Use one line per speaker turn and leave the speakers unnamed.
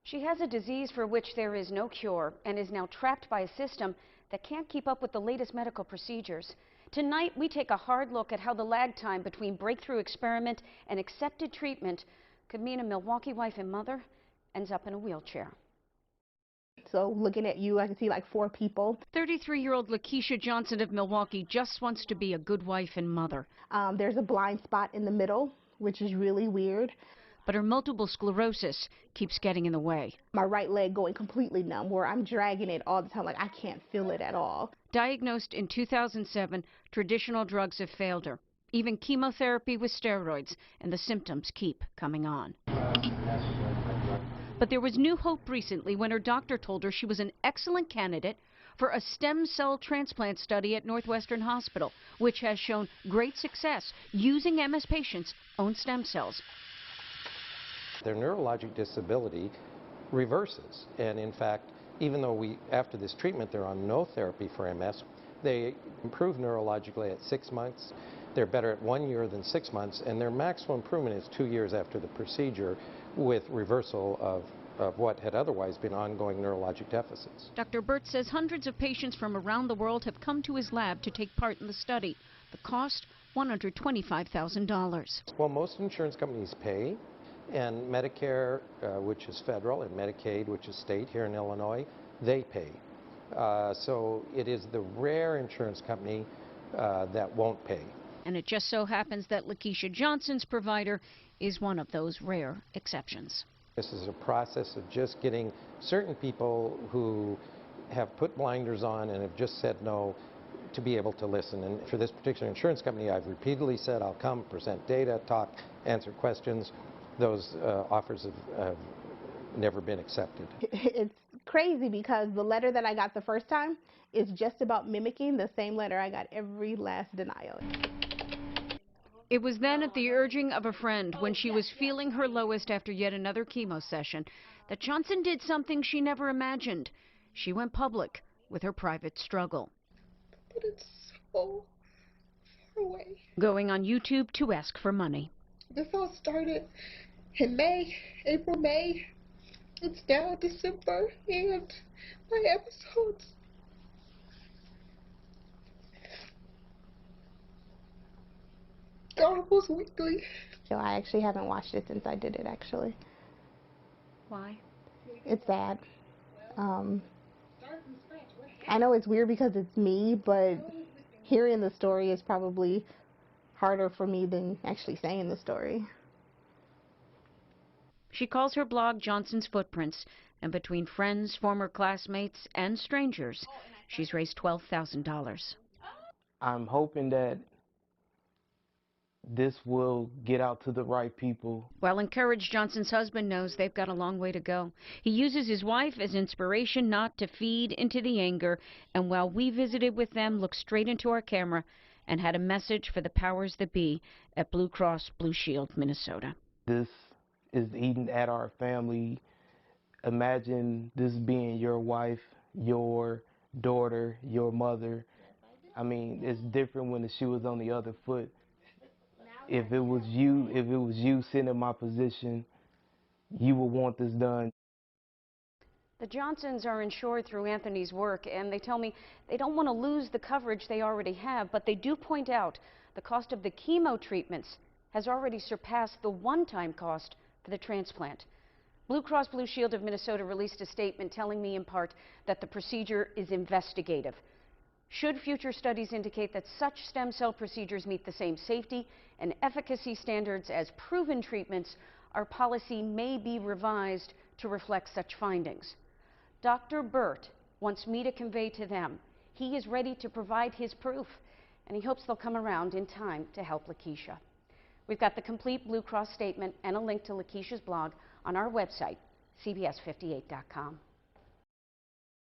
She has a disease for which there is no cure and is now trapped by a system that can't keep up with the latest medical procedures. Tonight, we take a hard look at how the lag time between breakthrough experiment and accepted treatment could mean a Milwaukee wife and mother ends up in a wheelchair.
So looking at you, I can see like 4 people.
33-year-old LaKesha Johnson of Milwaukee just wants to be a good wife and mother.
There's a blind spot in the middle, which is really weird.
But her multiple sclerosis keeps getting in the way.
My right leg going completely numb, where I'm dragging it all the time, like I can't feel it at all.
Diagnosed in 2007, traditional drugs have failed her. Even chemotherapy with steroids, and the symptoms keep coming on. But there was new hope recently when her doctor told her she was an excellent candidate for a stem cell transplant study at Northwestern Hospital, which has shown great success using MS patients' own stem cells.
Their neurologic disability reverses, and in fact, even though after this treatment they're on no therapy for MS, they improve neurologically at 6 months. They're better at 1 year than 6 months, and their maximum improvement is 2 years after the procedure, with reversal of what had otherwise been ongoing neurologic deficits.
Dr. Burt says hundreds of patients from around the world have come to his lab to take part in the study. The cost, $125,000.
Well, most insurance companies pay, and Medicare, which is federal, and Medicaid, which is state here in Illinois, they pay. So it is the rare insurance company that won't pay.
And it just so happens that LaKesha Johnson's provider is one of those rare exceptions.
This is a process of just getting certain people who have put blinders on and have just said no to be able to listen. And for this particular insurance company, I've repeatedly said I'll come, present data, talk, answer questions. Those offers have never been accepted.
It's crazy because the letter that I got the first time is just about mimicking the same letter I got every last denial.
It was then at the urging of a friend, when she was feeling her lowest after yet another chemo session, that Johnson did something she never imagined. She went public with her private struggle.
But it's so far away.
Going on YouTube to ask for money.
This all started in April, May. It's now December, and my episodes are almost weekly.
So I actually haven't watched it since I did it, actually.
Why?
It's sad. I know it's weird because it's me, but hearing the story is probably harder for me than actually saying the story.
She calls her blog Johnson's Footprints, and between friends, former classmates, and strangers, she's raised $12,000.
I'm hoping that this will get out to the right people.
While encouraged, Johnson's husband knows they've got a long way to go. He uses his wife as inspiration not to feed into the anger, and while we visited with them, looked straight into our camera and had a message for the powers that be at Blue Cross Blue Shield, Minnesota.
This is eating at our family. Imagine this being your wife, your daughter, your mother. I mean, it's different when the shoe was on the other foot. If it was you sitting in my position, you would want this done.
The Johnsons are insured through Anthony's work, and they tell me they don't want to lose the coverage they already have, but they do point out the cost of the chemo treatments has already surpassed the one-time cost for the transplant. Blue Cross Blue Shield of Minnesota released a statement telling me in part that the procedure is investigative. Should future studies indicate that such stem cell procedures meet the same safety and efficacy standards as proven treatments, our policy may be revised to reflect such findings. Dr. Burt wants me to convey to them he is ready to provide his proof, and he hopes they'll come around in time to help LaKesha. We've got the complete Blue Cross statement and a link to LaKesha's blog on our website, cbs58.com.